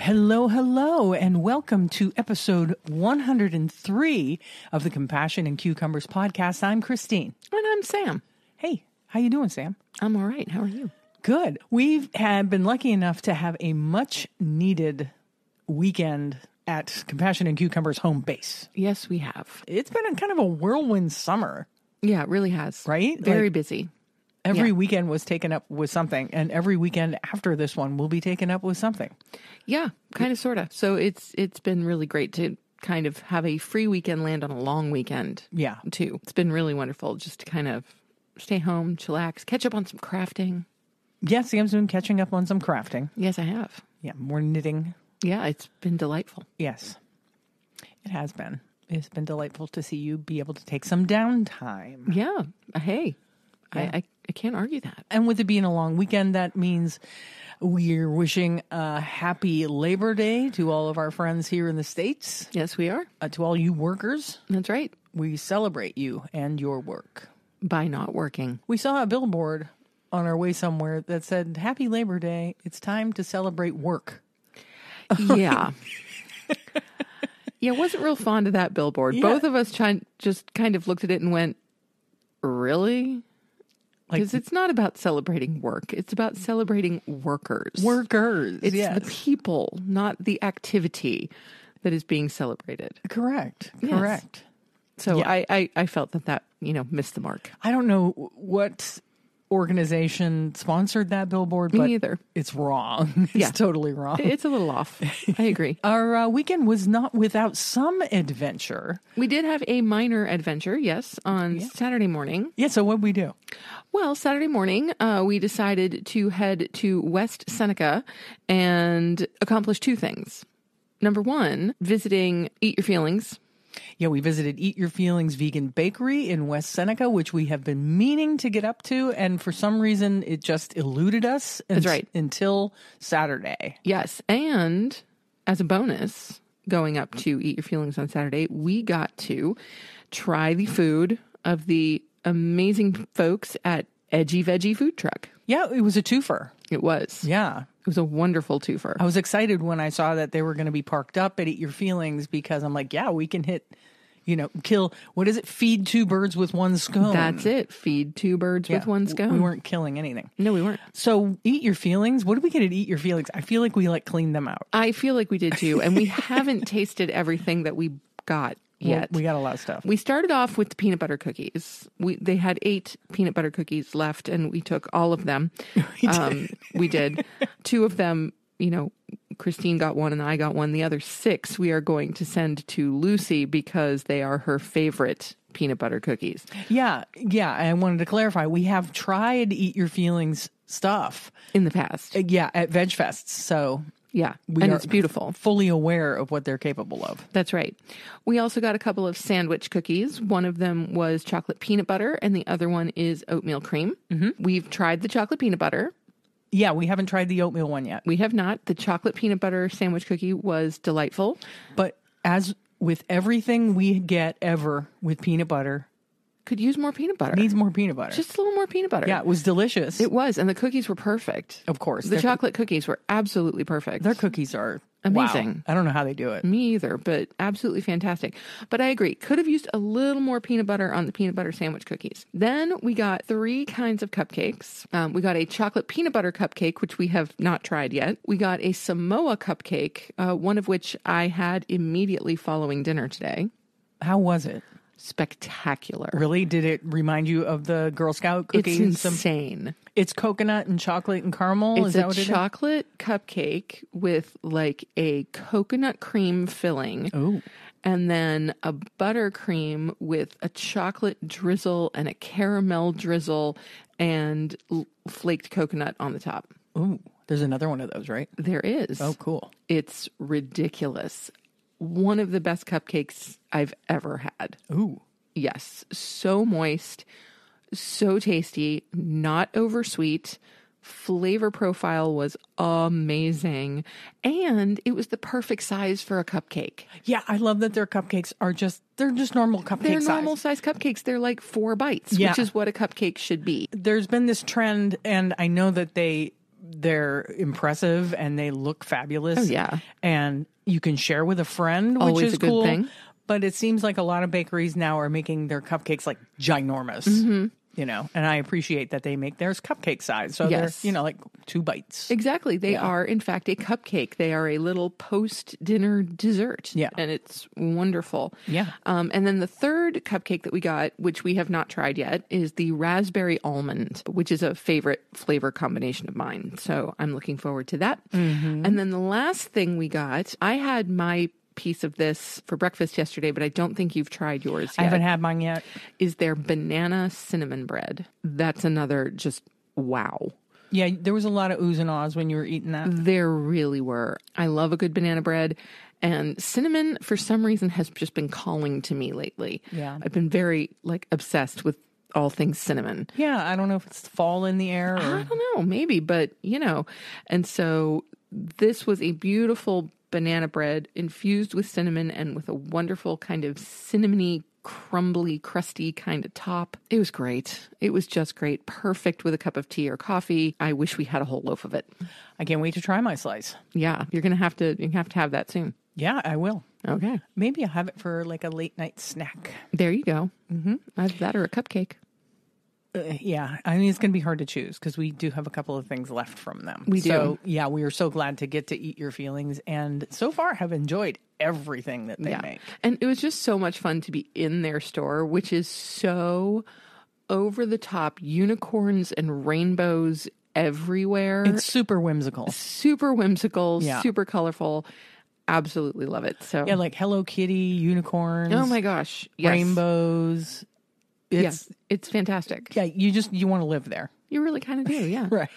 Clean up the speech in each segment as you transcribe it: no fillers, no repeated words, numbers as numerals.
Hello, hello, and welcome to episode 103 of the Compassion and Cucumbers podcast. I'm Christine. And I'm Sam. Hey, how you doing, Sam? I'm all right. How are you? Good. We've been lucky enough to have a much-needed weekend at Compassion and Cucumbers home base. Yes, we have. It's been a kind of a whirlwind summer. Yeah, it really has. Right? Very busy. Every weekend was taken up with something, and every weekend after this one will be taken up with something. Yeah, kind of, sort of. So it's been really great to kind of have a free weekend land on a long weekend. Yeah. Too. It's been really wonderful just to kind of stay home, chillax, catch up on some crafting. Yes, Sam's been catching up on some crafting. Yes, I have. Yeah, more knitting. Yeah, it's been delightful. Yes, it has been. It's been delightful to see you be able to take some downtime. Yeah. Hey, Yeah. I can't argue that. And with it being a long weekend, that means we're wishing a happy Labor Day to all of our friends here in the States. Yes, we are. To all you workers, That's right. we celebrate you and your work. By not working. We saw a billboard on our way somewhere that said, Happy Labor Day. It's time to celebrate work. Yeah. Yeah, wasn't real fond of that billboard. Yeah. Both of us just kind of looked at it and went, really? Because it's not about celebrating work. It's about celebrating workers. Workers. It's yes. the people, not the activity that is being celebrated. Correct. Yes. Correct. So Yeah. I felt that, missed the mark. I don't know what organization sponsored that billboard, but Me either. it's wrong. It's Yeah. totally wrong. It's a little off. I agree. Our weekend was not without some adventure. We did have a minor adventure, yes, on Saturday morning. Yeah, so what'd we do? Well, Saturday morning, we decided to head to West Seneca and accomplish two things. Number one, visiting Eat Your Feelings. Yeah, we visited Eat Your Feelings Vegan Bakery in West Seneca, which we have been meaning to get up to, and for some reason it just eluded us. That's right. Until Saturday. Yes, and as a bonus, going up to Eat Your Feelings on Saturday, we got to try the food of the amazing folks at Edgy Vegy food truck. Yeah, it was a twofer. It was. Yeah. It was a wonderful twofer. I was excited when I saw that they were going to be parked up at Eat Your Feelings because I'm like, yeah, we can hit, kill, what is it? Feed two birds with one scone. That's it. Feed two birds with one scone. We weren't killing anything. No, we weren't. So Eat Your Feelings, what did we get at Eat Your Feelings? I feel like we cleaned them out. I feel like we did too. And we haven't tasted everything that we got yet. Well, we got a lot of stuff. We started off with the peanut butter cookies. They had 8 peanut butter cookies left, and we took all of them. We did. 2 of them, Christine got one and I got one. The other 6 we are going to send to Lucy because they are her favorite peanut butter cookies. Yeah. I wanted to clarify. We have tried Eat Your Feelings stuff. In the past. Yeah, at Veg Fests. So yeah, we and are it's beautiful. Fully aware of what they're capable of. That's right. We also got a couple of sandwich cookies. One of them was chocolate peanut butter, and the other one is oatmeal cream. Mm-hmm. We've tried the chocolate peanut butter. Yeah, we haven't tried the oatmeal one yet. We have not. The chocolate peanut butter sandwich cookie was delightful. But as with everything we get ever with peanut butter, could use more peanut butter. Needs more peanut butter. Just a little more peanut butter. Yeah, it was delicious. It was, and the cookies were perfect. Of course. The chocolate cookies were absolutely perfect. Their cookies are amazing. Wow. I don't know how they do it. Me either, but absolutely fantastic. But I agree. Could have used a little more peanut butter on the peanut butter sandwich cookies. Then we got 3 kinds of cupcakes. We got a chocolate peanut butter cupcake, which we have not tried yet. We got a Samoa cupcake, one of which I had immediately following dinner today. How was it? Spectacular. Really? Did it remind you of the Girl Scout cookies? It's insane. It's coconut and chocolate and caramel? Is that what it is? It's a chocolate cupcake with like a coconut cream filling. Oh. And then a buttercream with a chocolate drizzle and a caramel drizzle and flaked coconut on the top. Ooh, there's another one of those, right? There is. Oh, cool. It's ridiculous. One of the best cupcakes I've ever had. Ooh. Yes. So moist, so tasty, not oversweet. Flavor profile was amazing. And it was the perfect size for a cupcake. Yeah, I love that their cupcakes are they're just normal cupcake size. They're normal size cupcakes. They're like 4 bites, which is what a cupcake should be. There's been this trend, and I know that they they're impressive and they look fabulous. Oh, yeah. And you can share with a friend, which Always is a good cool. thing. But it seems like a lot of bakeries now are making their cupcakes like ginormous. You know, and I appreciate that they make theirs cupcake size. So Yes. they're, you know, like 2 bites. Exactly. They are, in fact, a cupcake. They are a little post-dinner dessert. Yeah. And it's wonderful. Yeah. And then the third cupcake that we got, which we have not tried yet, is the raspberry almond, which is a favorite flavor combination of mine. So I'm looking forward to that. And then the last thing we got, I had my piece of this for breakfast yesterday, but I don't think you've tried yours yet. I haven't had mine yet. Is their banana cinnamon bread. That's another just wow. Yeah, there was a lot of oohs and ahs when you were eating that. There really were. I love a good banana bread. And cinnamon, for some reason, has just been calling to me lately. Yeah. I've been very, obsessed with all things cinnamon. Yeah, I don't know if it's fall in the air or... I don't know, maybe, but, And so this was a beautiful banana bread infused with cinnamon and with a wonderful kind of cinnamony, crumbly, crusty kind of top. It was great. It was just great. Perfect with a cup of tea or coffee. I wish we had a whole loaf of it. I can't wait to try my slice. Yeah, you're gonna have to have that soon. Yeah, I will. Okay, Maybe I'll have it for like a late night snack. there you go. Either that or a cupcake. Yeah, I mean, it's going to be hard to choose because we do have a couple of things left from them. We do. So, yeah, we are so glad to get to eat your feelings and so far have enjoyed everything that they make. And it was just so much fun to be in their store, which is so over the top, unicorns and rainbows everywhere. It's super whimsical. super whimsical, Yeah. super colorful. Absolutely love it. So Yeah, like Hello Kitty, unicorns. oh my gosh, yes. Rainbows. It's fantastic. Yeah, you want to live there. You really kind of do, yeah. Right.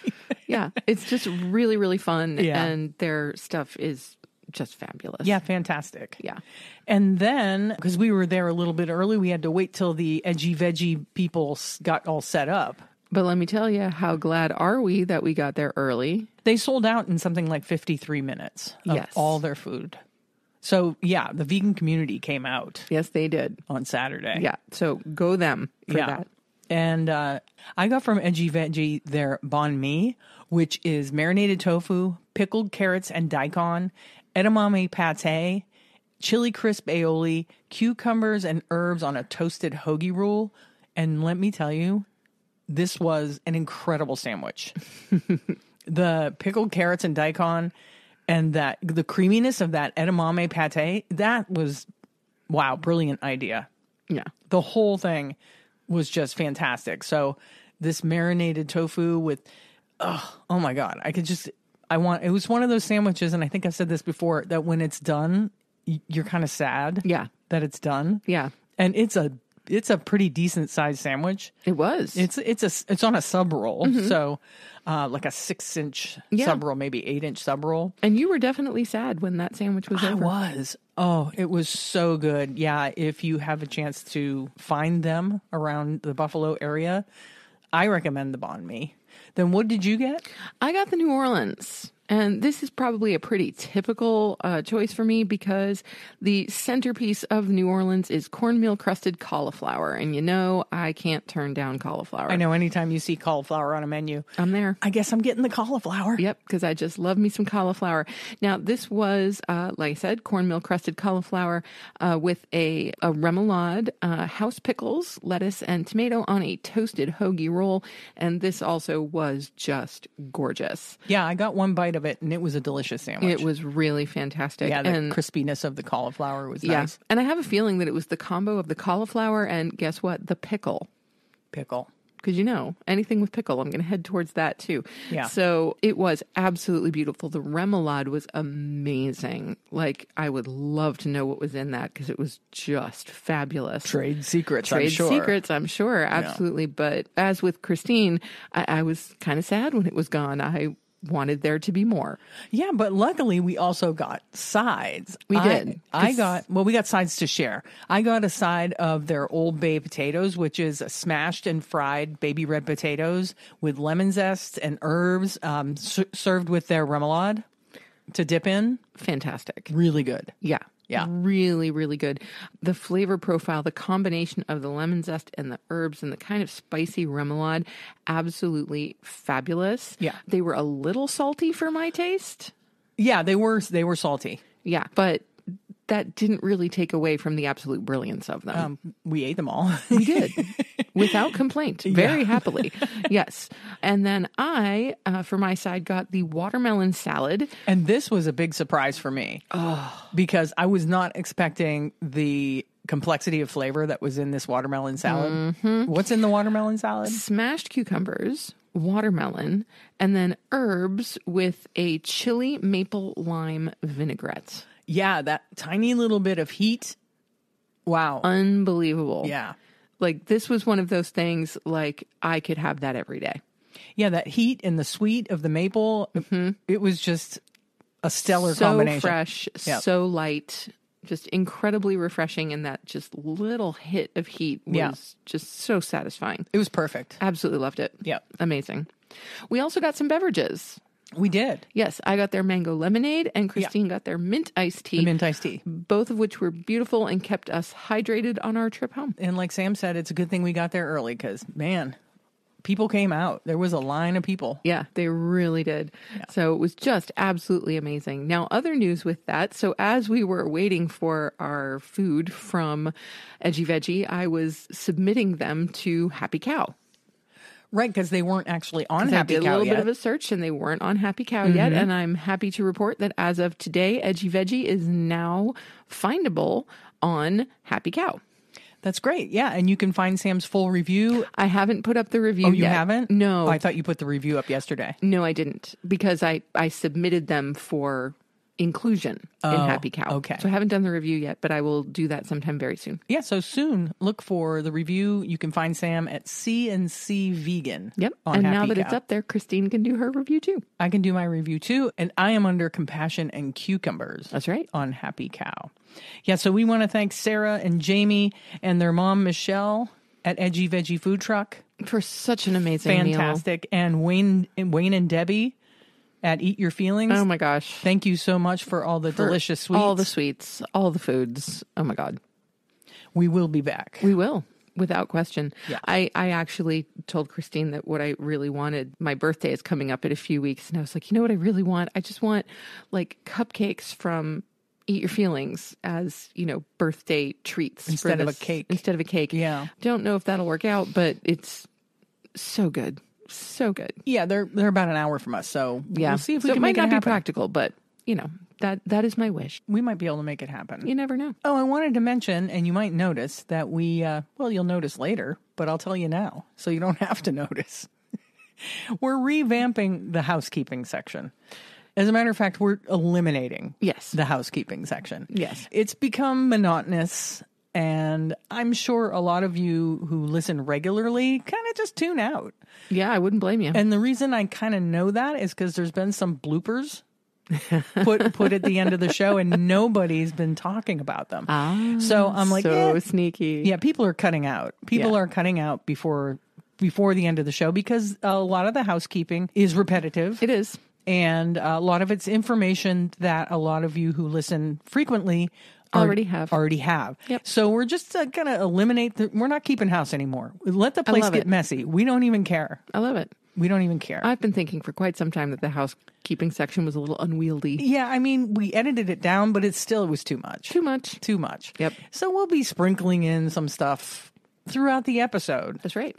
Yeah, it's just really, really fun, Yeah. and their stuff is just fabulous. Yeah, fantastic. Yeah. And then, because we were there a little bit early, we had to wait till the Edgy Vegy people got all set up. But let me tell you, how glad are we that we got there early? They sold out in something like 53 minutes of Yes. all their food. So, yeah, the vegan community came out Yes, they did. on Saturday. Yeah, so go them for Yeah. that. And I got from Edgy Vegy their banh mi, which is marinated tofu, pickled carrots and daikon, edamame pate, chili crisp aioli, cucumbers and herbs on a toasted hoagie roll. And let me tell you, this was an incredible sandwich. The pickled carrots and daikon and the creaminess of that edamame pate, that was, wow, brilliant idea. Yeah. The whole thing was just fantastic. So this marinated tofu with, oh my God, it was one of those sandwiches, and I think I've said this before, that when it's done, you're kind of sad Yeah. that it's done. Yeah. And it's a pretty decent sized sandwich. It was. It's on a sub roll. So like a 6-inch sub roll, maybe 8-inch sub roll. And you were definitely sad when that sandwich was I over. was. Oh, it was so good. Yeah, if you have a chance to find them around the Buffalo area, I recommend the banh mi. Then what did you get? I got the New Orleans. And this is probably a pretty typical choice for me because the centerpiece of New Orleans is cornmeal crusted cauliflower. And I can't turn down cauliflower. I know anytime you see cauliflower on a menu, I'm there. I guess I'm getting the cauliflower. Yep, because I just love me some cauliflower. Now, this was, like I said, cornmeal crusted cauliflower with a remoulade, house pickles, lettuce, and tomato on a toasted hoagie roll. And this also was just gorgeous. Yeah, I got one bite of it, and it was a delicious sandwich. It was really fantastic. Yeah, the crispiness of the cauliflower was nice. And I have a feeling that it was the combo of the cauliflower and guess what? The pickle. Pickle. Because anything with pickle, I'm going to head towards that too. Yeah. So it was absolutely beautiful. The remoulade was amazing. I would love to know what was in that because it was just fabulous. Trade secrets, Trade I'm sure. secrets, I'm sure. Absolutely. Yeah. But as with Christine, I was kind of sad when it was gone. I wanted there to be more. Yeah, but luckily we also got sides. We did. We got sides to share. I got a side of their Old Bay potatoes, which is smashed and fried baby red potatoes with lemon zest and herbs, served with their remoulade to dip in. Fantastic. Really good. Yeah. Yeah. Really, really good. The flavor profile, the combination of the lemon zest and the herbs and the kind of spicy remoulade, absolutely fabulous. Yeah. They were a little salty for my taste. Yeah, they were salty. Yeah, but that didn't really take away from the absolute brilliance of them. We ate them all. We did. Without complaint. Very happily. Yes. And then I, for my side, got the watermelon salad. And this was a big surprise for me. Because I was not expecting the complexity of flavor that was in this watermelon salad. Mm-hmm. What's in the watermelon salad? Smashed cucumbers, watermelon, and then herbs with a chili maple lime vinaigrette. Yeah, that tiny little bit of heat. Wow. Unbelievable. Yeah. Like, this was one of those things, like, I could have that every day. Yeah, that heat and the sweet of the maple, it was just a stellar combination. So fresh, so light, just incredibly refreshing, and that just little hit of heat was just so satisfying. It was perfect. Absolutely loved it. Yeah. Amazing. We also got some beverages. We did. Yes, I got their mango lemonade, and Christine got their mint iced tea. The mint iced tea. Both of which were beautiful and kept us hydrated on our trip home. And like Sam said, it's a good thing we got there early because, man, people came out. There was a line of people. Yeah, they really did. Yeah. So it was just absolutely amazing. Now, other news with that. So as we were waiting for our food from Edgy Vegy, I was submitting them to Happy Cow. Right, because they weren't actually on Happy Cow yet. I did a little bit of a search, and they weren't on Happy Cow yet. And I'm happy to report that as of today, Edgy Vegy is now findable on Happy Cow. That's great. Yeah, and you can find Sam's full review. I haven't put up the review yet. Oh, you haven't? No. Oh, I thought you put the review up yesterday. No, I didn't, because I submitted them for inclusion in Happy Cow. Okay. So I haven't done the review yet, but I will do that sometime very soon. Yeah, so soon look for the review. You can find Sam at C&C Vegan. Yep. On and Happy now that Cow. it's up there, Christine can do her review too. I can do my review too. And I am under Compassion and Cucumbers. That's right. On Happy Cow. Yeah, so we want to thank Sarah and Jamie and their mom, Michelle, at Edgy Vegy Food Truck. For such an amazing Fantastic. meal. And Wayne and Debbie at Eat Your Feelings. Oh my gosh. Thank you so much for all the delicious sweets. All the sweets, all the foods. Oh my God. We will be back. We will, without question. Yeah. I actually told Christine that what I really wanted, my birthday is coming up in a few weeks. And I was like, you know what I really want? I just want like cupcakes from Eat Your Feelings as, birthday treats. Instead of a cake. Instead of a cake. Yeah. Don't know if that'll work out, but it's so good. So good. Yeah, they're about an hour from us, so we'll see if we can it make it happen. might not be practical, but that is my wish. We might be able to make it happen. You never know. Oh, I wanted to mention, and you might notice that you'll notice later, but I'll tell you now, so you don't have to notice. We're revamping the housekeeping section. As a matter of fact, we're eliminating the housekeeping section. Yes. It's become monotonous. And I'm sure a lot of you who listen regularly kind of just tune out. Yeah, I wouldn't blame you. And the reason I kind of know that is because there's been some bloopers put at the end of the show, and nobody's been talking about them. So I'm like, so sneaky. Yeah, people are cutting out. People are cutting out before the end of the show because a lot of the housekeeping is repetitive. It is. And a lot of it's information that a lot of you who listen frequently already have. Yep. So we're just going to eliminate we're not keeping house anymore. Let the place get messy. We don't even care. I love it. We don't even care. I've been thinking for quite some time that the housekeeping section was a little unwieldy. Yeah, I mean, we edited it down, but it was too much. Too much. Yep. So we'll be sprinkling in some stuff throughout the episode. That's right.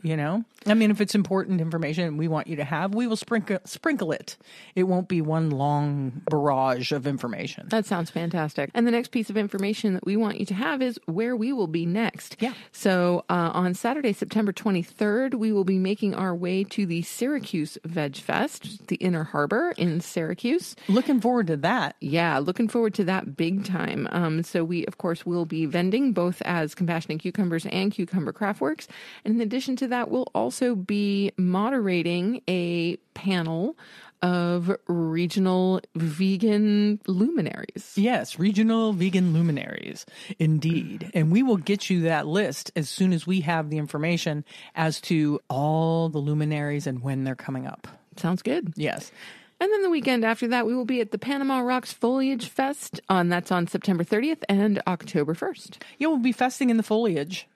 I mean, if it's important information we want you to have, we will sprinkle it. It won't be one long barrage of information. That sounds fantastic. And the next piece of information that we want you to have is where we will be next. Yeah. So on Saturday, September 23rd, we will be making our way to the Syracuse Veg Fest, the Inner Harbor in Syracuse. Looking forward to that. Yeah, looking forward to that big time. So we, of course, will be vending both as Compassion and Cucumbers and Cucumber Craftworks. And in addition to that, we'll also be moderating a panel of regional vegan luminaries. Yes, regional vegan luminaries, indeed. And we will get you that list as soon as we have the information as to all the luminaries and when they're coming up. Sounds good. Yes. And then the weekend after that, we will be at the Panama Rocks Foliage Fest. That's on September 30th and October 1st. Yeah, we'll be festing in the foliage.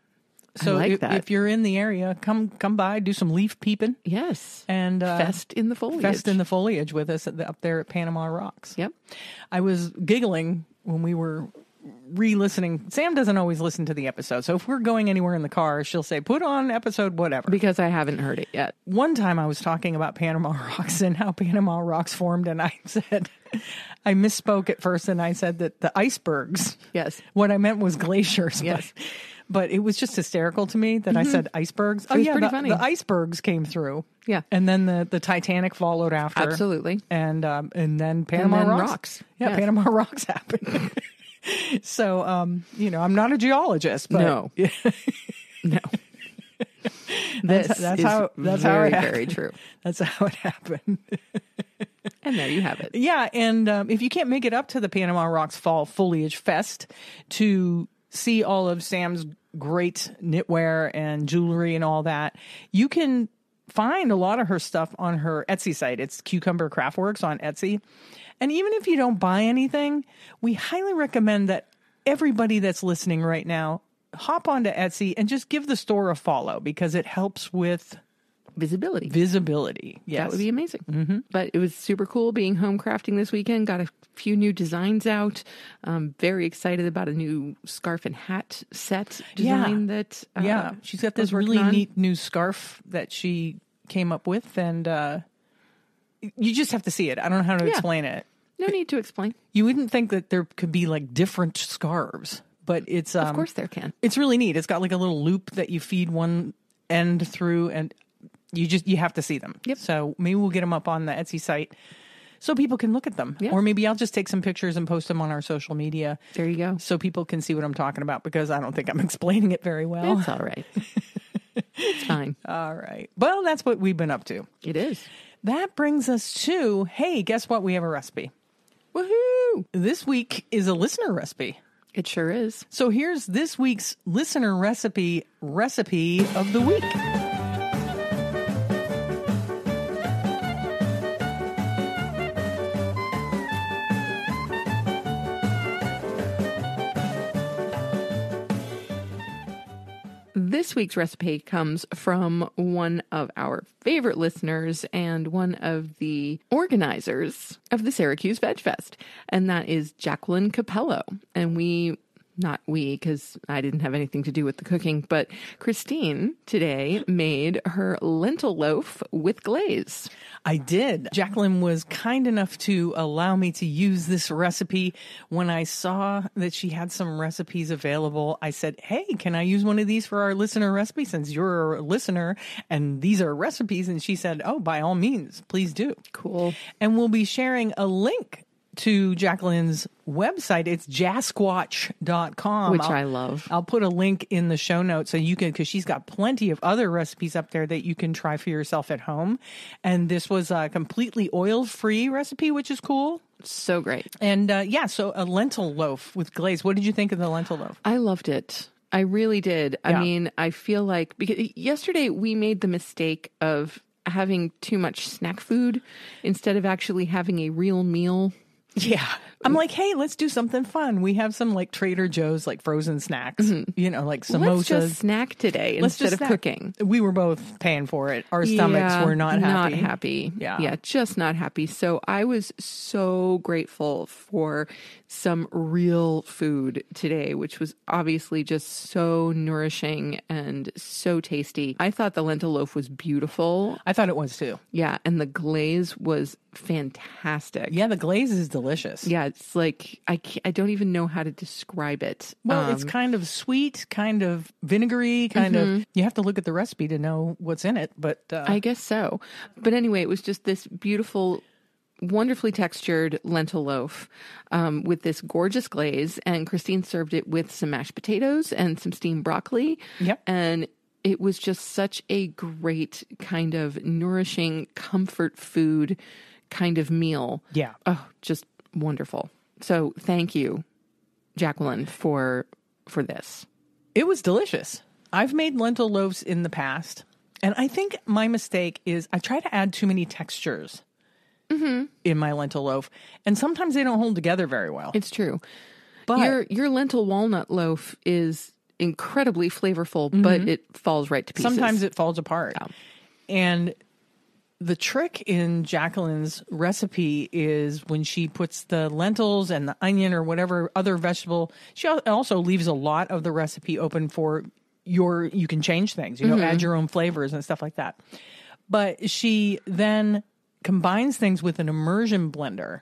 So I like that. If you're in the area, come by, do some leaf peeping. Yes. And fest in the foliage. Fest in the foliage with us up there at Panama Rocks. Yep. I was giggling when we were re-listening. Sam doesn't always listen to the episode. So if we're going anywhere in the car, she'll say, put on episode whatever. Because I haven't heard it yet. One time I was talking about Panama Rocks and how Panama Rocks formed, and I said, I misspoke at first, and I said that the icebergs. Yes. What I meant was glaciers. Yes. But it was just hysterical to me that I said icebergs. It was pretty funny. The icebergs came through. Yeah. And then the Titanic followed after. Absolutely. And then Panama Rocks. Yeah, Yes. Panama Rocks happened. So, I'm not a geologist, but No. No. That's how it happened. Very true. That's how it happened. And there you have it. Yeah, and if you can't make it up to the Panama Rocks Fall Foliage Fest to see all of Sam's great knitwear and jewelry and all that, you can find a lot of her stuff on her Etsy site. It's Cucumber Craftworks on Etsy. And even if you don't buy anything, we highly recommend that everybody that's listening right now hop onto Etsy and just give the store a follow, because it helps with Visibility. Yes. That would be amazing. Mm-hmm. But it was super cool being home crafting this weekend. Got a few new designs out. Very excited about a new scarf and hat set design that she's got this really neat new scarf that she came up with, and you just have to see it. I don't know how to explain it. No need to explain. You wouldn't think that there could be like different scarves, but it's of course there can. It's really neat. It's got like a little loop that you feed one end through, and you have to see them. Yep. So maybe we'll get them up on the Etsy site so people can look at them. Yeah. Or maybe I'll just take some pictures and post them on our social media. There you go. So people can see what I'm talking about, because I don't think I'm explaining it very well. It's all right. It's fine. All right. Well, that's what we've been up to. It is. That brings us to, hey, guess what? We have a recipe. Woohoo! This week is a listener recipe. It sure is. So here's this week's listener recipe of the week. This week's recipe comes from one of our favorite listeners and one of the organizers of the Syracuse Veg Fest, and that is Jacqueline Capello. And not we, because I didn't have anything to do with the cooking, but Christine today made her lentil loaf with glaze. I did. Jacqueline was kind enough to allow me to use this recipe. When I saw that she had some recipes available, I said, hey, can I use one of these for our listener recipe, since you're a listener and these are recipes? And she said, oh, by all means, please do. Cool. And we'll be sharing a link to Jacqueline's website. It's jasquatch.com. Which I love. I'll put a link in the show notes so you can, because she's got plenty of other recipes up there that you can try for yourself at home. And this was a completely oil-free recipe, which is cool. So great. And so a lentil loaf with glaze. What did you think of the lentil loaf? I loved it. I really did. I mean, I feel like, because yesterday we made the mistake of having too much snack food instead of actually having a real meal. Yeah. I'm like, hey, let's do something fun. We have some like Trader Joe's like frozen snacks, like samosas. Let's just snack today instead of cooking. We were both paying for it. Our stomachs were not happy. Not happy. Yeah, just not happy. So I was so grateful for some real food today, which was obviously just so nourishing and so tasty. I thought the lentil loaf was beautiful. I thought it was too. Yeah, and the glaze was fantastic. Yeah, the glaze is delicious. Yeah, it's like, I don't even know how to describe it. Well, it's kind of sweet, kind of vinegary, kind of, you have to look at the recipe to know what's in it, but I guess so. But anyway, it was just this beautiful, wonderfully textured lentil loaf with this gorgeous glaze, and Christine served it with some mashed potatoes and some steamed broccoli. Yep. And it was just such a great kind of nourishing comfort food kind of meal. Yeah. Oh, just wonderful. So thank you, Jacqueline, for this. It was delicious. I've made lentil loaves in the past, and I think my mistake is I try to add too many textures in my lentil loaf. And sometimes they don't hold together very well. It's true. But your lentil walnut loaf is incredibly flavorful, but it falls right to pieces. sometimes it falls apart. Yeah. And the trick in Jacqueline's recipe is when she puts the lentils and the onion or whatever other vegetable, she also leaves a lot of the recipe open for you can change things, add your own flavors and stuff like that. But she then combines things with an immersion blender,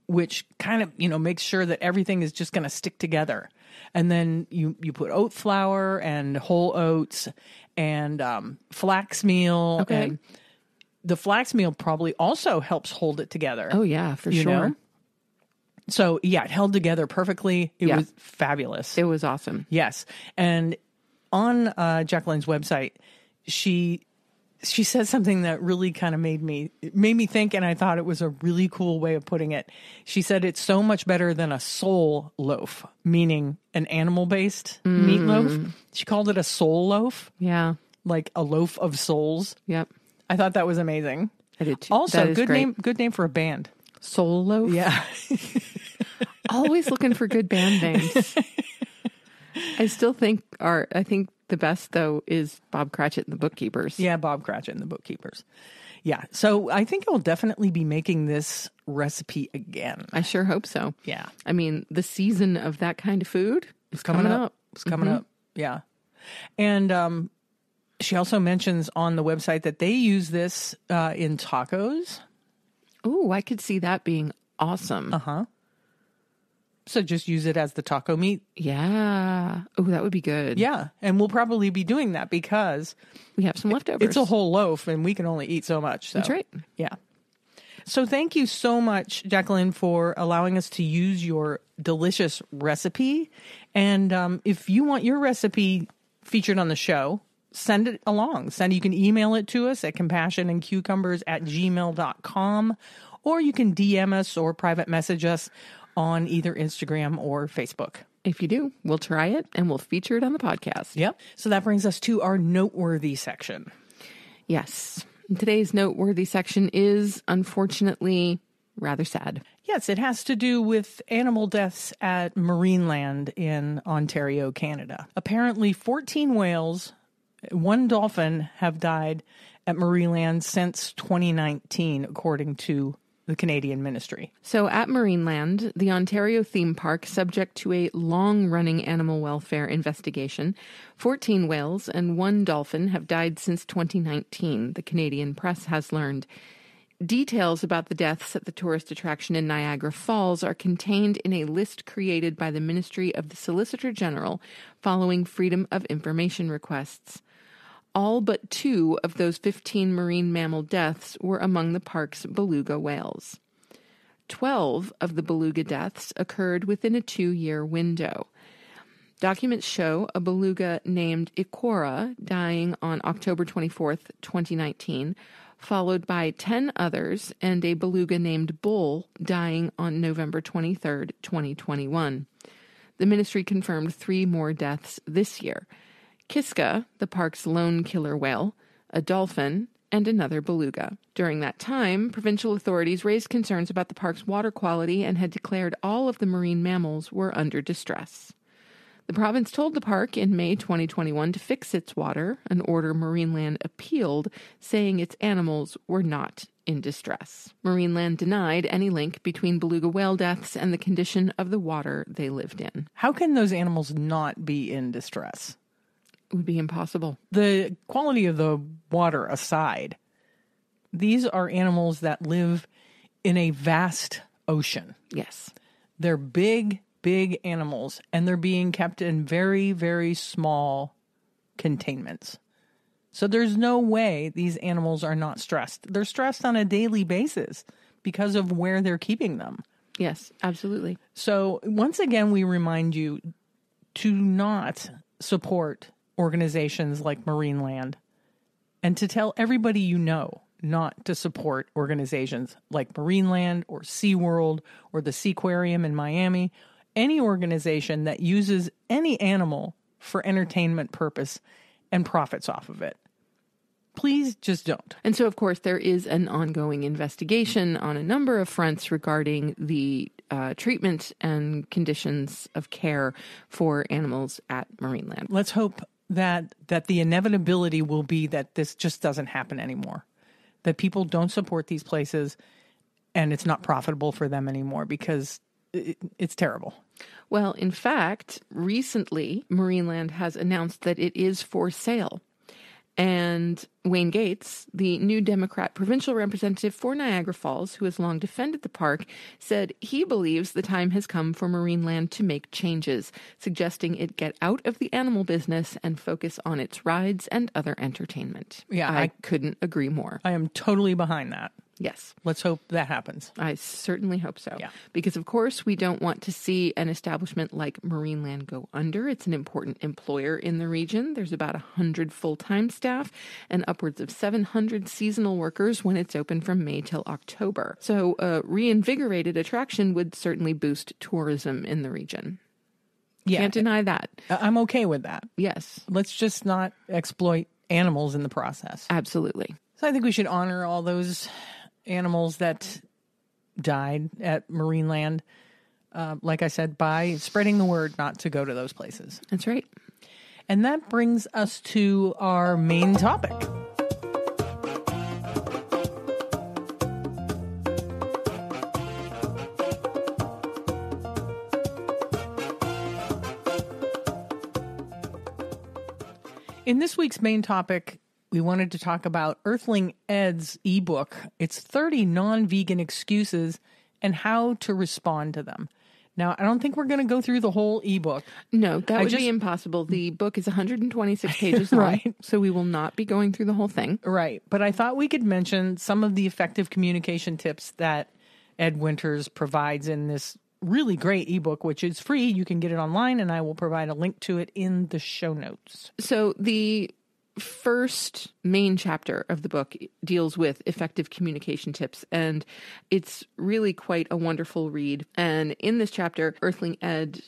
which kind of, makes sure that everything is just going to stick together. And then you put oat flour and whole oats and flax meal. Okay. And the flax meal probably also helps hold it together. Oh, yeah, for sure. know? So, yeah, it held together perfectly. It was fabulous. It was awesome. Yes. And on Jacqueline's website, she said something that really kind of made me think, and I thought it was a really cool way of putting it. She said it's so much better than a soul loaf, meaning an animal-based meatloaf. She called it a soul loaf. Yeah. Like a loaf of souls. Yep. I thought that was amazing. I did too. Also, good name for a band. Soul Loaf. Yeah. Always looking for good band names. I think the best though is Bob Cratchit and the Bookkeepers. Yeah, Bob Cratchit and the Bookkeepers. Yeah. So I think I'll definitely be making this recipe again. I sure hope so. Yeah. I mean, the season of that kind of food is coming up. It's coming up. Yeah. And she also mentions on the website that they use this in tacos. Oh, I could see that being awesome. Uh-huh. So just use it as the taco meat. Yeah. Oh, that would be good. Yeah. And we'll probably be doing that because we have some leftovers. It's a whole loaf and we can only eat so much. So. That's right. Yeah. So thank you so much, Jacqueline, for allowing us to use your delicious recipe. And if you want your recipe featured on the show, send it along. You can email it to us at compassionandcucumbers@gmail.com, or you can DM us or private message us on either Instagram or Facebook. If you do, we'll try it and we'll feature it on the podcast. Yep. So that brings us to our noteworthy section. Yes. Today's noteworthy section is unfortunately rather sad. Yes, it has to do with animal deaths at Marineland in Ontario, Canada. Apparently 14 whales, 1 dolphin have died at Marineland since 2019, according to the Canadian Ministry. So at Marineland, the Ontario theme park, subject to a long-running animal welfare investigation, 14 whales and 1 dolphin have died since 2019, the Canadian press has learned. Details about the deaths at the tourist attraction in Niagara Falls are contained in a list created by the Ministry of the Solicitor General following Freedom of Information requests. All but 2 of those 15 marine mammal deaths were among the park's beluga whales. 12 of the beluga deaths occurred within a 2-year window. Documents show a beluga named Ikora dying on October 24th, 2019, followed by 10 others, and a beluga named Bull dying on November 23rd, 2021. The ministry confirmed 3 more deaths this year. Kiska, the park's lone killer whale, a dolphin, and another beluga. During that time, provincial authorities raised concerns about the park's water quality and had declared all of the marine mammals were under distress. The province told the park in May 2021 to fix its water, an order Marineland appealed, saying its animals were not in distress. Marineland denied any link between beluga whale deaths and the condition of the water they lived in. How can those animals not be in distress? It would be impossible. The quality of the water aside, these are animals that live in a vast ocean. Yes. They're big animals, and they're being kept in very, very small containments. So there's no way these animals are not stressed. They're stressed on a daily basis because of where they're keeping them. Yes, absolutely. So once again, we remind you to not support organizations like Marineland, and to tell everybody you know not to support organizations like Marineland or SeaWorld or the Seaquarium in Miami, any organization that uses any animal for entertainment purpose and profits off of it. please just don't. And so, of course, there is an ongoing investigation on a number of fronts regarding the treatment and conditions of care for animals at Marineland. Let's hope that the inevitability will be that this just doesn't happen anymore, that people don't support these places and it's not profitable for them anymore, because it's terrible. Well, in fact, recently, Marineland has announced that it is for sale. And Wayne Gates, the new Democrat provincial representative for Niagara Falls, who has long defended the park, said he believes the time has come for Marineland to make changes, suggesting it get out of the animal business and focus on its rides and other entertainment. Yeah, I couldn't agree more. I am totally behind that. Yes. Let's hope that happens. I certainly hope so. Yeah. Because, of course, we don't want to see an establishment like Marineland go under. It's an important employer in the region. There's about 100 full-time staff and upwards of 700 seasonal workers when it's open from May till October. So a reinvigorated attraction would certainly boost tourism in the region. Yeah. Can't deny that. I'm okay with that. Yes. Let's just not exploit animals in the process. Absolutely. So I think we should honor all those animals that died at Marineland, like I said, by spreading the word not to go to those places. That's right. And that brings us to our main topic. In this week's main topic, we wanted to talk about Earthling Ed's ebook. It's 30 non-vegan excuses and how to respond to them. Now, I don't think we're going to go through the whole ebook. No, that would be impossible. The book is 126 pages long, right. So we will not be going through the whole thing. Right. But I thought we could mention some of the effective communication tips that Ed Winters provides in this really great ebook, which is free. You can get it online, and I will provide a link to it in the show notes. So the first main chapter of the book deals with effective communication tips, and it's really quite a wonderful read. And in this chapter, Earthling Ed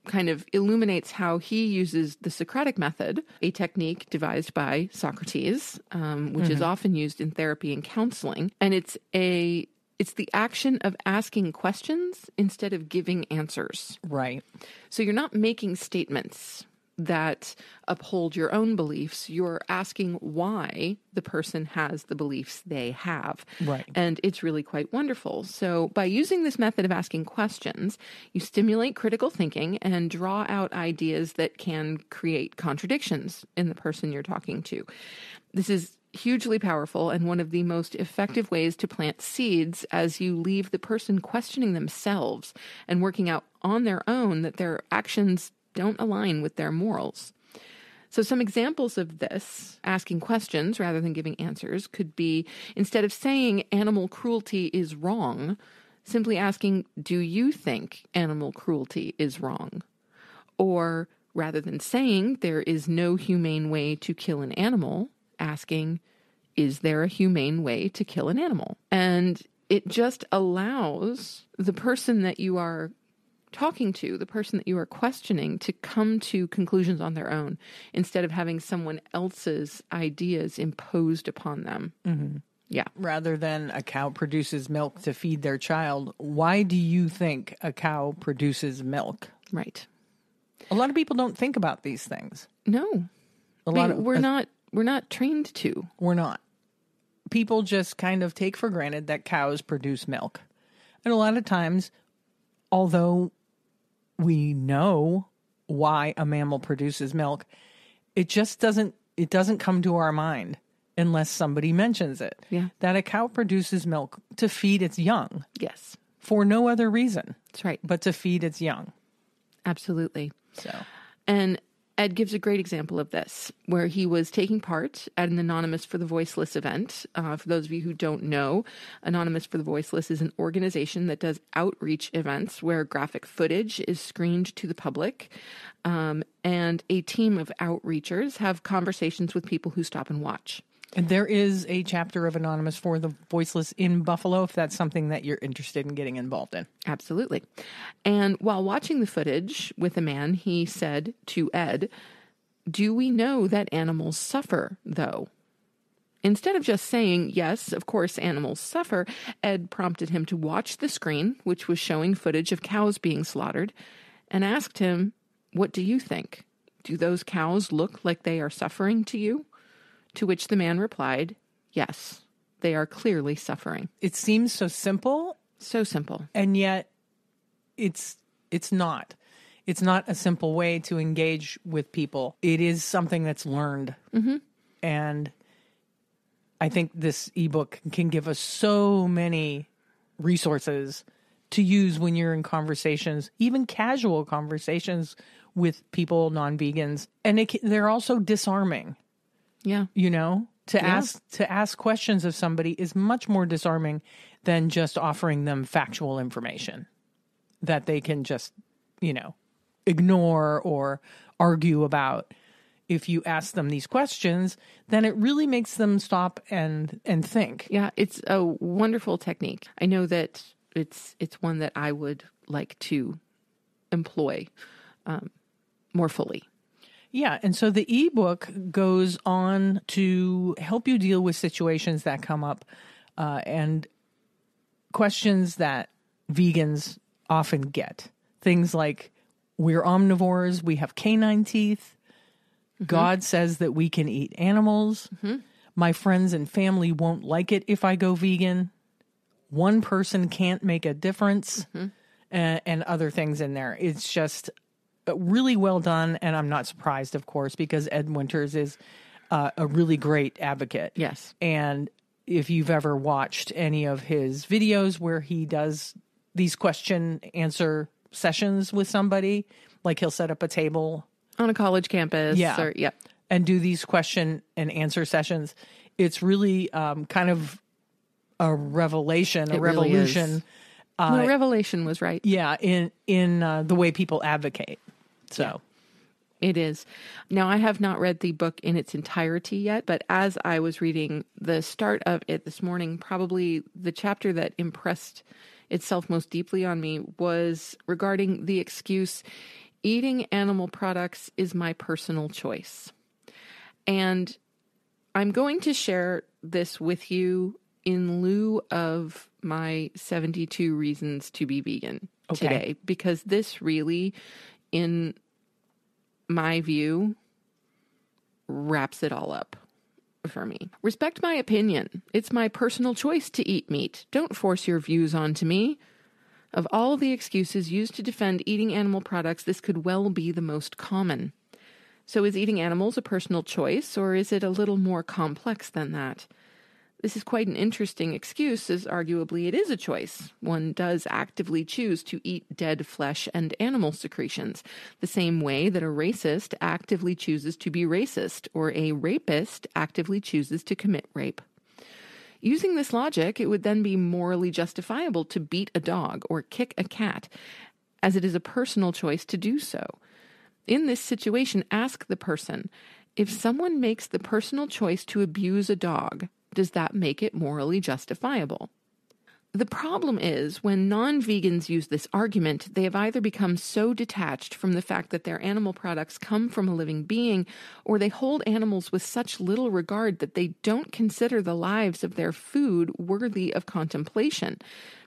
kind of illuminates how he uses the Socratic method, a technique devised by Socrates, which is often used in therapy and counseling. And it's the action of asking questions instead of giving answers. Right. So you're not making statements that uphold your own beliefs. You're asking why the person has the beliefs they have. Right. And it's really quite wonderful. So by using this method of asking questions, you stimulate critical thinking and draw out ideas that can create contradictions in the person you're talking to. This is hugely powerful and one of the most effective ways to plant seeds as you leave the person questioning themselves and working out on their own that their actions don't align with their morals. So some examples of this, asking questions rather than giving answers, could be, instead of saying animal cruelty is wrong, simply asking, do you think animal cruelty is wrong? Or rather than saying there is no humane way to kill an animal, asking, is there a humane way to kill an animal? And it just allows the person that you are talking to, the person that you are questioning, to come to conclusions on their own instead of having someone else's ideas imposed upon them. Mm-hmm. Yeah. Rather than a cow produces milk to feed their child, why do you think a cow produces milk? Right. A lot of people don't think about these things. No. We're not trained to. We're not. People just kind of take for granted that cows produce milk. And a lot of times, although we know why a mammal produces milk, it doesn't come to our mind unless somebody mentions it. Yeah. That a cow produces milk to feed its young. Yes. For no other reason. That's right. But to feed its young. Absolutely. So, and Ed gives a great example of this, where he was taking part at an Anonymous for the Voiceless event. For those of you who don't know, Anonymous for the Voiceless is an organization that does outreach events where graphic footage is screened to the public, and a team of outreachers have conversations with people who stop and watch. And there is a chapter of Anonymous for the Voiceless in Buffalo, if that's something that you're interested in getting involved in. Absolutely. And while watching the footage with a man, he said to Ed, "Do we know that animals suffer, though?" Instead of just saying, yes, of course, animals suffer, Ed prompted him to watch the screen, which was showing footage of cows being slaughtered, and asked him, what do you think? Do those cows look like they are suffering to you? To which the man replied, yes, they are clearly suffering. It seems so simple. So simple. And yet it's not. It's not a simple way to engage with people. It is something that's learned. Mm-hmm. And I think this ebook can give us so many resources to use when you're in conversations, even casual conversations with people, non-vegans. And they're also disarming. Yeah. You know, to ask questions of somebody is much more disarming than just offering them factual information that they can just, you know, ignore or argue about. If you ask them these questions, then it really makes them stop and think. Yeah, it's a wonderful technique. I know that it's one that I would like to employ more fully. Yeah, and so the ebook goes on to help you deal with situations that come up and questions that vegans often get. Things like, we're omnivores, we have canine teeth. God says that we can eat animals. My friends and family won't like it if I go vegan. One person can't make a difference, and other things in there. It's just really well done, and I'm not surprised, of course, because Ed Winters is a really great advocate. Yes. And if you've ever watched any of his videos where he does these question-answer sessions with somebody, like he'll set up a table on a college campus. And do these question and answer sessions. It's really kind of a revelation, a revolution. Really revelation was right. Yeah, in the way people advocate. So it is. Now, I have not read the book in its entirety yet, but as I was reading the start of it this morning, probably the chapter that impressed itself most deeply on me was regarding the excuse, eating animal products is my personal choice. And I'm going to share this with you in lieu of my 72 reasons to be vegan today, because this really, in my view, wraps it all up for me. Respect my opinion. It's my personal choice to eat meat. Don't force your views onto me. Of all the excuses used to defend eating animal products, this could well be the most common. So is eating animals a personal choice, or is it a little more complex than that? This is quite an interesting excuse, as arguably it is a choice. One does actively choose to eat dead flesh and animal secretions, the same way that a racist actively chooses to be racist, or a rapist actively chooses to commit rape. Using this logic, it would then be morally justifiable to beat a dog or kick a cat, as it is a personal choice to do so. In this situation, ask the person, if someone makes the personal choice to abuse a dog, does that make it morally justifiable? The problem is, when non-vegans use this argument, they have either become so detached from the fact that their animal products come from a living being, or they hold animals with such little regard that they don't consider the lives of their food worthy of contemplation,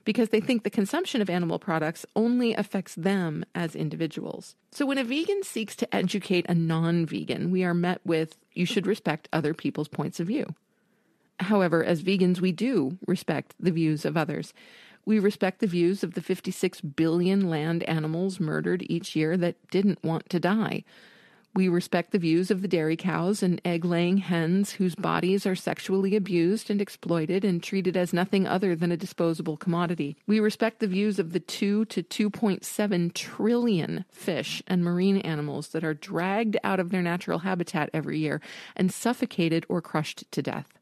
because they think the consumption of animal products only affects them as individuals. So when a vegan seeks to educate a non-vegan, we are met with, you should respect other people's points of view. However, as vegans, we do respect the views of others. We respect the views of the 56 billion land animals murdered each year that didn't want to die. We respect the views of the dairy cows and egg-laying hens whose bodies are sexually abused and exploited and treated as nothing other than a disposable commodity. We respect the views of the 2 to 2.7 trillion fish and marine animals that are dragged out of their natural habitat every year and suffocated or crushed to death.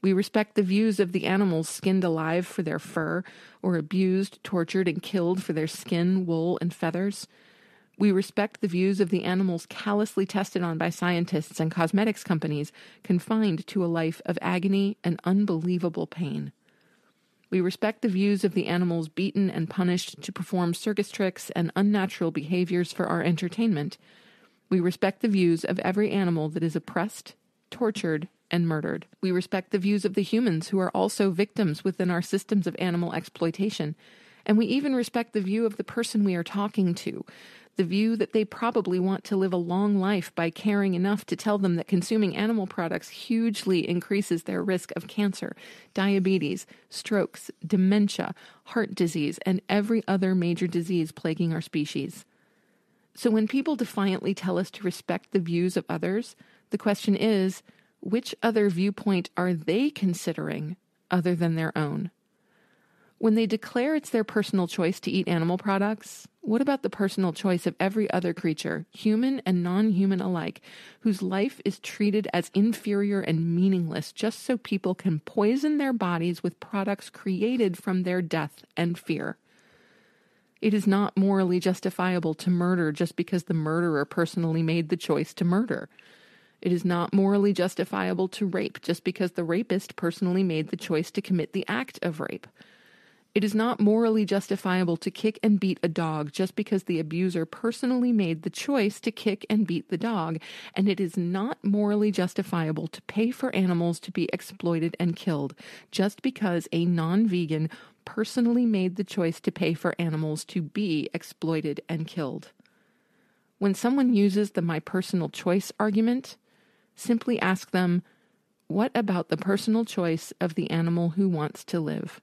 We respect the views of the animals skinned alive for their fur, or abused, tortured, and killed for their skin, wool, and feathers. We respect the views of the animals callously tested on by scientists and cosmetics companies, confined to a life of agony and unbelievable pain. We respect the views of the animals beaten and punished to perform circus tricks and unnatural behaviors for our entertainment. We respect the views of every animal that is oppressed, tortured, and murdered. We respect the views of the humans who are also victims within our systems of animal exploitation. And we even respect the view of the person we are talking to, the view that they probably want to live a long life by caring enough to tell them that consuming animal products hugely increases their risk of cancer, diabetes, strokes, dementia, heart disease, and every other major disease plaguing our species. So when people defiantly tell us to respect the views of others, the question is, which other viewpoint are they considering other than their own? When they declare it's their personal choice to eat animal products, what about the personal choice of every other creature, human and non-human alike, whose life is treated as inferior and meaningless just so people can poison their bodies with products created from their death and fear? It is not morally justifiable to murder just because the murderer personally made the choice to murder. It is not morally justifiable to rape just because the rapist personally made the choice to commit the act of rape. It is not morally justifiable to kick and beat a dog just because the abuser personally made the choice to kick and beat the dog. And it is not morally justifiable to pay for animals to be exploited and killed just because a non-vegan personally made the choice to pay for animals to be exploited and killed. When someone uses the my personal choice argument, simply ask them, what about the personal choice of the animal who wants to live?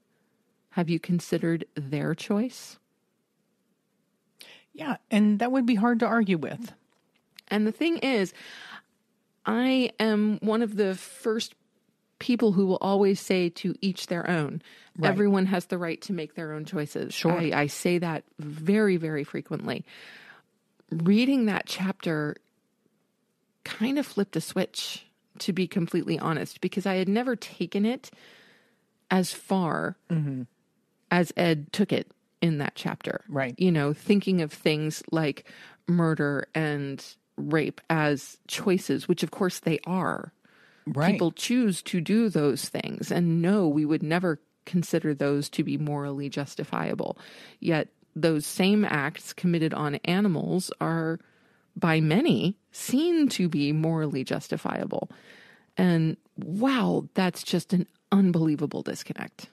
Have you considered their choice? Yeah, and that would be hard to argue with. And the thing is, I am one of the first people who will always say to each their own. Right. Everyone has the right to make their own choices. Sure. I say that very, very frequently. Reading that chapter kind of flipped a switch, to be completely honest, because I had never taken it as far as Ed took it in that chapter. Right. You know, thinking of things like murder and rape as choices, which of course they are. Right. People choose to do those things. And no, we would never consider those to be morally justifiable. Yet those same acts committed on animals are, by many, seen to be morally justifiable. And wow, that's just an unbelievable disconnect.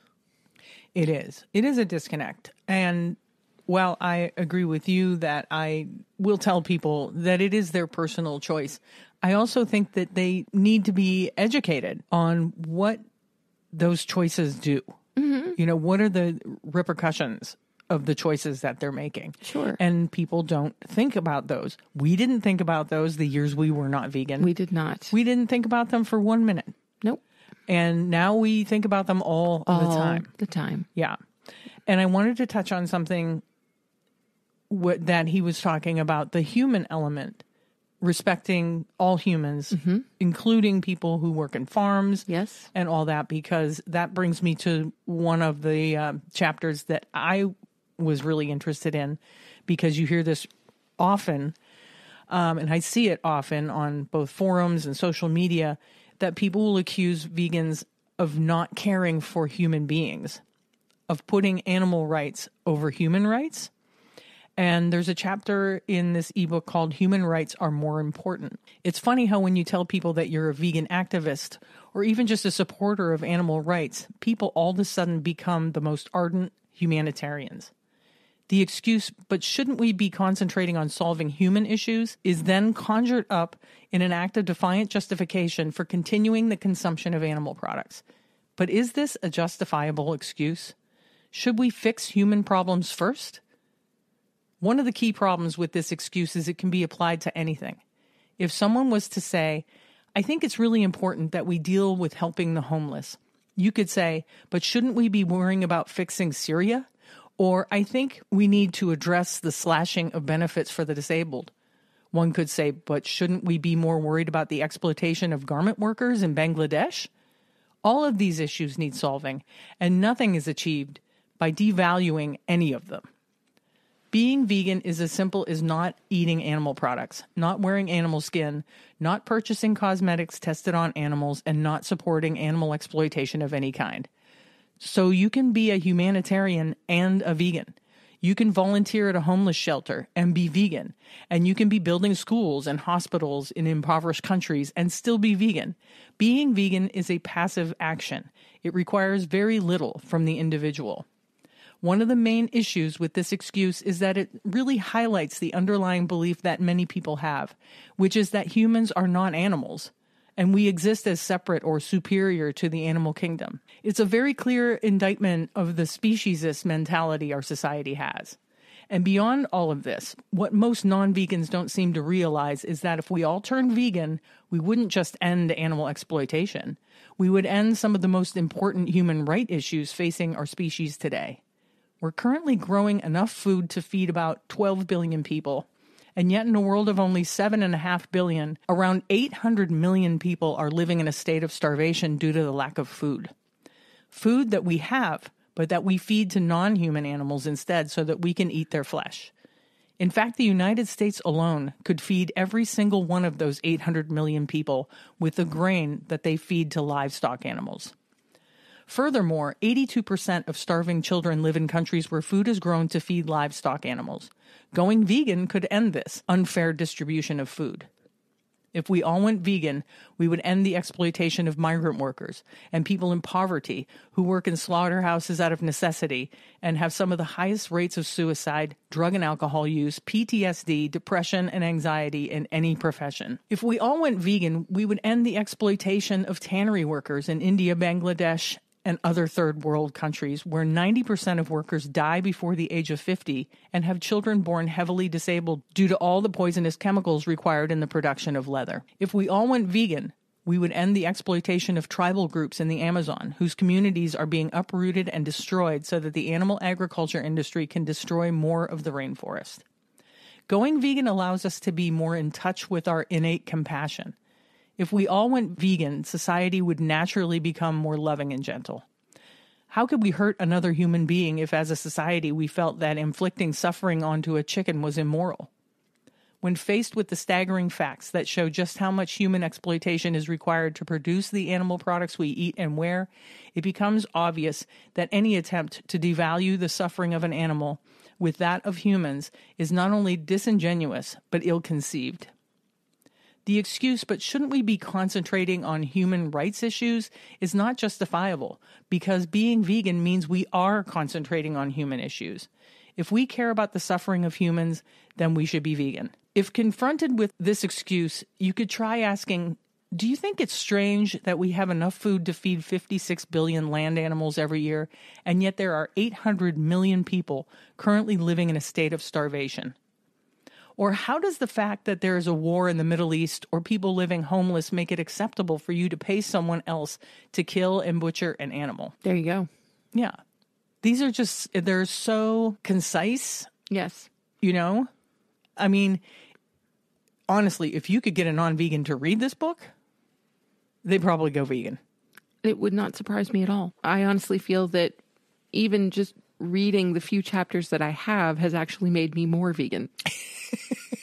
It is. It is a disconnect. And while I agree with you that I will tell people that it is their personal choice, I also think that they need to be educated on what those choices do. Mm-hmm. You know, what are the repercussions of the choices that they're making? Sure. And people don't think about those. We didn't think about those the years we were not vegan. We did not. We didn't think about them for 1 minute. Nope. And now we think about them all the time. The time. Yeah. And I wanted to touch on something that he was talking about, the human element, respecting all humans, including people who work in farms. Yes. And all that, because that brings me to one of the chapters that I was really interested in, because you hear this often, and I see it often on both forums and social media, that people will accuse vegans of not caring for human beings, of putting animal rights over human rights. And there's a chapter in this ebook called Human Rights Are More Important. It's funny how when you tell people that you're a vegan activist or even just a supporter of animal rights, people all of a sudden become the most ardent humanitarians. The excuse, but shouldn't we be concentrating on solving human issues, is then conjured up in an act of defiant justification for continuing the consumption of animal products. But is this a justifiable excuse? Should we fix human problems first? One of the key problems with this excuse is it can be applied to anything. If someone was to say, I think it's really important that we deal with helping the homeless, you could say, but shouldn't we be worrying about fixing Syria? Or I think we need to address the slashing of benefits for the disabled. One could say, but shouldn't we be more worried about the exploitation of garment workers in Bangladesh? All of these issues need solving, and nothing is achieved by devaluing any of them. Being vegan is as simple as not eating animal products, not wearing animal skin, not purchasing cosmetics tested on animals, and not supporting animal exploitation of any kind. So you can be a humanitarian and a vegan. You can volunteer at a homeless shelter and be vegan. And you can be building schools and hospitals in impoverished countries and still be vegan. Being vegan is a passive action. It requires very little from the individual. One of the main issues with this excuse is that it really highlights the underlying belief that many people have, which is that humans are not animals, and we exist as separate or superior to the animal kingdom. It's a very clear indictment of the speciesist mentality our society has. And beyond all of this, what most non-vegans don't seem to realize is that if we all turned vegan, we wouldn't just end animal exploitation. We would end some of the most important human rights issues facing our species today. We're currently growing enough food to feed about 12 billion people. And yet in a world of only 7.5 billion, around 800 million people are living in a state of starvation due to the lack of food. Food that we have, but that we feed to non-human animals instead so that we can eat their flesh. In fact, the United States alone could feed every single one of those 800 million people with the grain that they feed to livestock animals. Furthermore, 82% of starving children live in countries where food is grown to feed livestock animals. Going vegan could end this unfair distribution of food. If we all went vegan, we would end the exploitation of migrant workers and people in poverty who work in slaughterhouses out of necessity and have some of the highest rates of suicide, drug and alcohol use, PTSD, depression, and anxiety in any profession. If we all went vegan, we would end the exploitation of tannery workers in India, Bangladesh, and other third world countries where 90% of workers die before the age of 50 and have children born heavily disabled due to all the poisonous chemicals required in the production of leather. If we all went vegan, we would end the exploitation of tribal groups in the Amazon, whose communities are being uprooted and destroyed so that the animal agriculture industry can destroy more of the rainforest. Going vegan allows us to be more in touch with our innate compassion. If we all went vegan, society would naturally become more loving and gentle. How could we hurt another human being if as a society we felt that inflicting suffering onto a chicken was immoral? When faced with the staggering facts that show just how much human exploitation is required to produce the animal products we eat and wear, it becomes obvious that any attempt to devalue the suffering of an animal with that of humans is not only disingenuous, but ill-conceived. The excuse, but shouldn't we be concentrating on human rights issues, is not justifiable, because being vegan means we are concentrating on human issues. If we care about the suffering of humans, then we should be vegan. If confronted with this excuse, you could try asking, do you think it's strange that we have enough food to feed 56 billion land animals every year, and yet there are 800 million people currently living in a state of starvation? Or how does the fact that there is a war in the Middle East or people living homeless make it acceptable for you to pay someone else to kill and butcher an animal? There you go. Yeah. These are just, they're so concise. Yes. You know? I mean, honestly, if you could get a non-vegan to read this book, they'd probably go vegan. It would not surprise me at all. I honestly feel that even just reading the few chapters that I have has actually made me more vegan.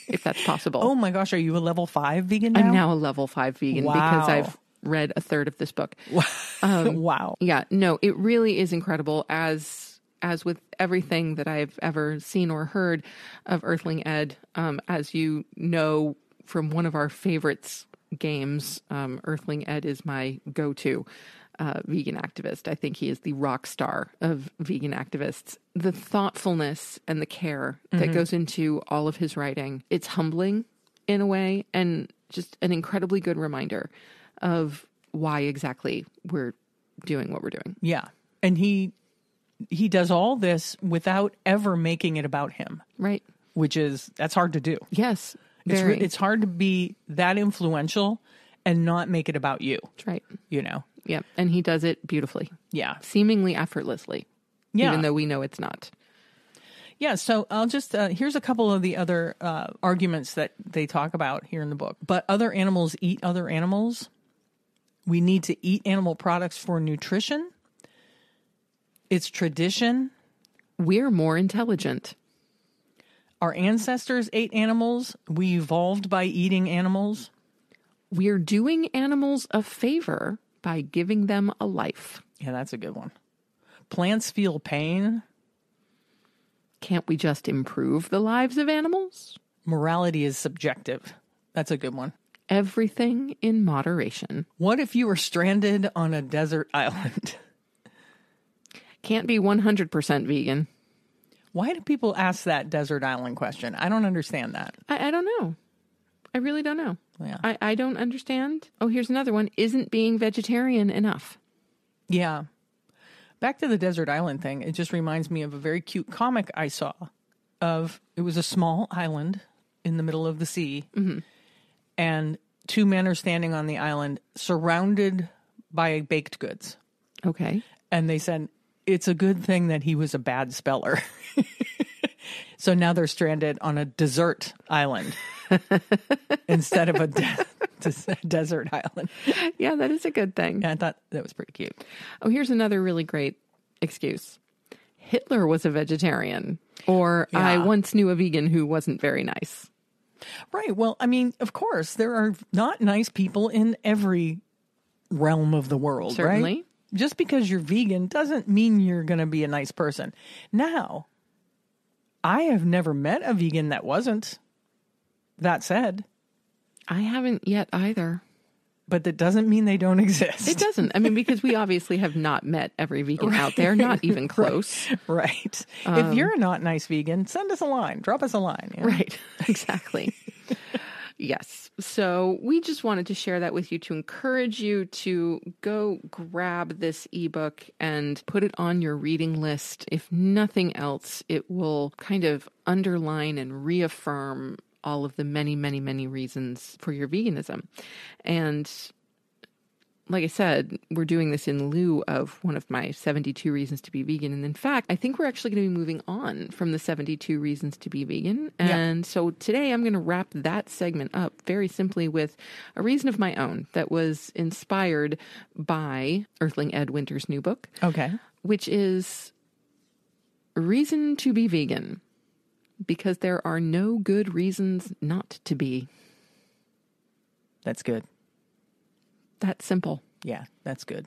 If that's possible. Oh my gosh, are you a level 5 vegan now? I'm now a level 5 vegan because I've read a third of this book. Wow. Yeah, no, it really is incredible, as with everything that I've ever seen or heard of Earthling Ed. As you know from one of our favorites games, Earthling Ed is my go-to vegan activist. I think he is the rock star of vegan activists. The thoughtfulness and the care that goes into all of his writing, it's humbling in a way, and just an incredibly good reminder of why exactly we're doing what we're doing. Yeah. And he does all this without ever making it about him. Right. That's hard to do. Yes. Very. It's hard to be that influential and not make it about you. That's right. You know? Yeah. And he does it beautifully. Yeah. Seemingly effortlessly. Yeah. Even though we know it's not. Yeah. So I'll just, here's a couple of the other arguments that they talk about here in the book. But other animals eat other animals. We need to eat animal products for nutrition. It's tradition. We're more intelligent. Our ancestors ate animals. We evolved by eating animals. We're doing animals a favor by giving them a life. Yeah, that's a good one. Plants feel pain. Can't we just improve the lives of animals? Morality is subjective. That's a good one. Everything in moderation. What if you were stranded on a desert island? Can't be 100% vegan. Why do people ask that desert island question? I don't understand that. I don't know. I really don't know. Yeah. I don't understand. Oh, here's another one. Isn't being vegetarian enough? Yeah. Back to the desert island thing. It just reminds me of a very cute comic I saw it was a small island in the middle of the sea. Mm-hmm. And two men are standing on the island surrounded by baked goods. Okay. And they said, it's a good thing that he was a bad speller. So now they're stranded on a dessert island instead of a desert island. Yeah, that is a good thing. Yeah, I thought that was pretty cute. Oh, here's another really great excuse. Hitler was a vegetarian. Or I once knew a vegan who wasn't very nice. Right. Well, I mean, of course, there are not nice people in every realm of the world, Certainly. Right? Just because you're vegan doesn't mean you're going to be a nice person. Now, I have never met a vegan that wasn't. That said, I haven't yet either. But that doesn't mean they don't exist. It doesn't. I mean, because we obviously have not met every vegan out there, not even close. Right. If you're a not nice vegan, send us a line. Drop us a line. Yeah? Right. Exactly. Yes. So we just wanted to share that with you to encourage you to go grab this ebook and put it on your reading list. If nothing else, it will kind of underline and reaffirm all of the many, many, many reasons for your veganism. And like I said, we're doing this in lieu of one of my 72 reasons to be vegan. And in fact, I think we're actually going to be moving on from the 72 reasons to be vegan. And so today I'm going to wrap that segment up very simply with a reason of my own that was inspired by Earthling Ed Winter's new book. Okay. Which is Reason to be Vegan. Because there are no good reasons not to be. That's good. That's simple. Yeah, that's good.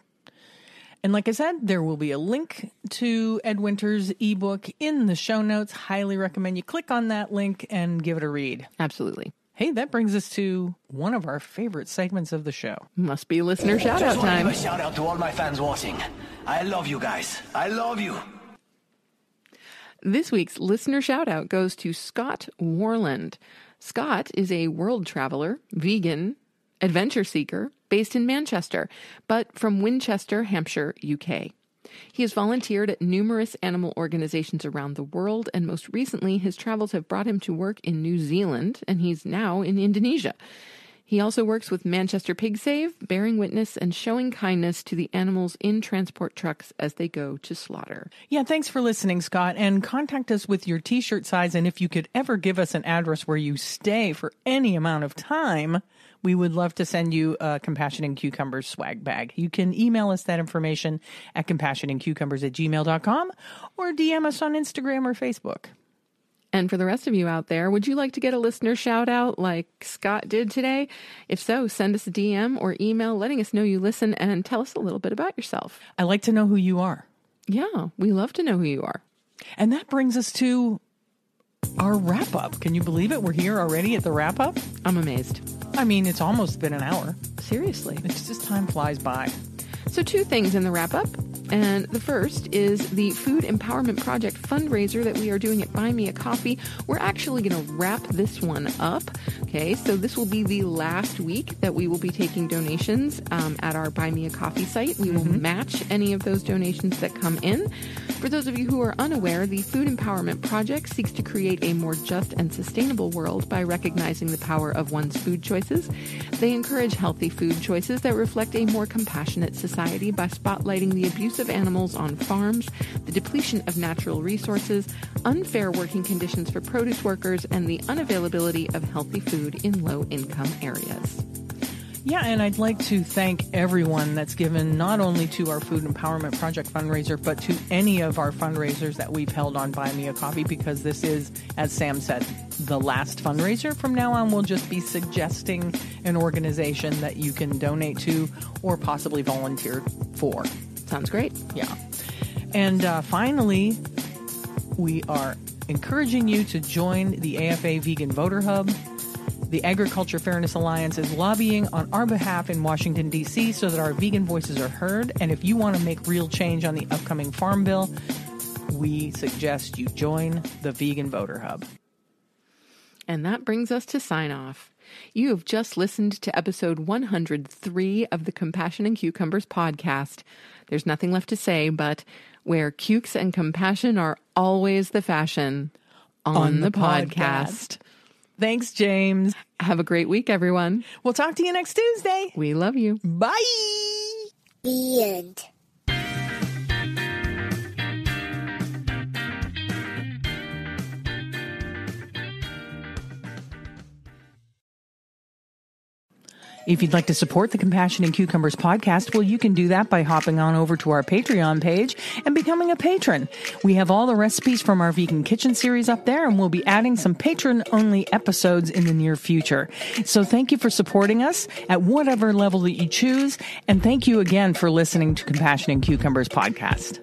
And like I said, there will be a link to Ed Winter's ebook in the show notes. Highly recommend you click on that link and give it a read. Absolutely. Hey, that brings us to one of our favorite segments of the show. Must be listener shout out time. Just want to give a shout out to all my fans watching. I love you guys. I love you. This week's listener shout out goes to Scott Warland. Scott is a world traveler, vegan, adventure seeker based in Manchester, but from Winchester, Hampshire, UK. He has volunteered at numerous animal organizations around the world, and most recently his travels have brought him to work in New Zealand, and he's now in Indonesia. He also works with Manchester Pig Save, bearing witness and showing kindness to the animals in transport trucks as they go to slaughter. Yeah, thanks for listening, Scott. And contact us with your t-shirt size. And if you could ever give us an address where you stay for any amount of time, we would love to send you a Compassion and Cucumbers swag bag. You can email us that information at compassionandcucumbers@gmail.com or DM us on Instagram or Facebook. And for the rest of you out there, would you like to get a listener shout out like Scott did today? If so, send us a DM or email letting us know you listen and tell us a little bit about yourself. I like to know who you are. Yeah, we love to know who you are. And that brings us to our wrap up. Can you believe it? We're here already at the wrap up. I'm amazed. I mean, it's almost been an hour. Seriously. It's just time flies by. So 2 things in the wrap up. And the first is the Food Empowerment Project fundraiser that we are doing at Buy Me a Coffee. We're actually going to wrap this one up. Okay, so this will be the last week that we will be taking donations at our Buy Me a Coffee site. We will match any of those donations that come in. For those of you who are unaware, the Food Empowerment Project seeks to create a more just and sustainable world by recognizing the power of one's food choices. They encourage healthy food choices that reflect a more compassionate society by spotlighting the abuse of animals on farms, the depletion of natural resources, unfair working conditions for produce workers, and the unavailability of healthy food in low-income areas. Yeah, and I'd like to thank everyone that's given not only to our Food Empowerment Project fundraiser, but to any of our fundraisers that we've held on Buy Me a Coffee, because this is, as Sam said, the last fundraiser. From now on, we'll just be suggesting an organization that you can donate to or possibly volunteer for. Sounds great. Yeah. And finally, we are encouraging you to join the AFA Vegan Voter Hub. The Agriculture Fairness Alliance is lobbying on our behalf in Washington, D.C. so that our vegan voices are heard. And if you want to make real change on the upcoming Farm Bill, we suggest you join the Vegan Voter Hub. And that brings us to sign off. You have just listened to episode 103 of the Compassion and Cucumbers podcast. There's nothing left to say, but where cukes and compassion are always the fashion on the podcast. Thanks, James. Have a great week, everyone. We'll talk to you next Tuesday. We love you. Bye. The end. If you'd like to support the Compassion and Cucumbers podcast, well, you can do that by hopping on over to our Patreon page and becoming a patron. We have all the recipes from our vegan kitchen series up there, and we'll be adding some patron-only episodes in the near future. So thank you for supporting us at whatever level that you choose, and thank you again for listening to Compassion and Cucumbers podcast.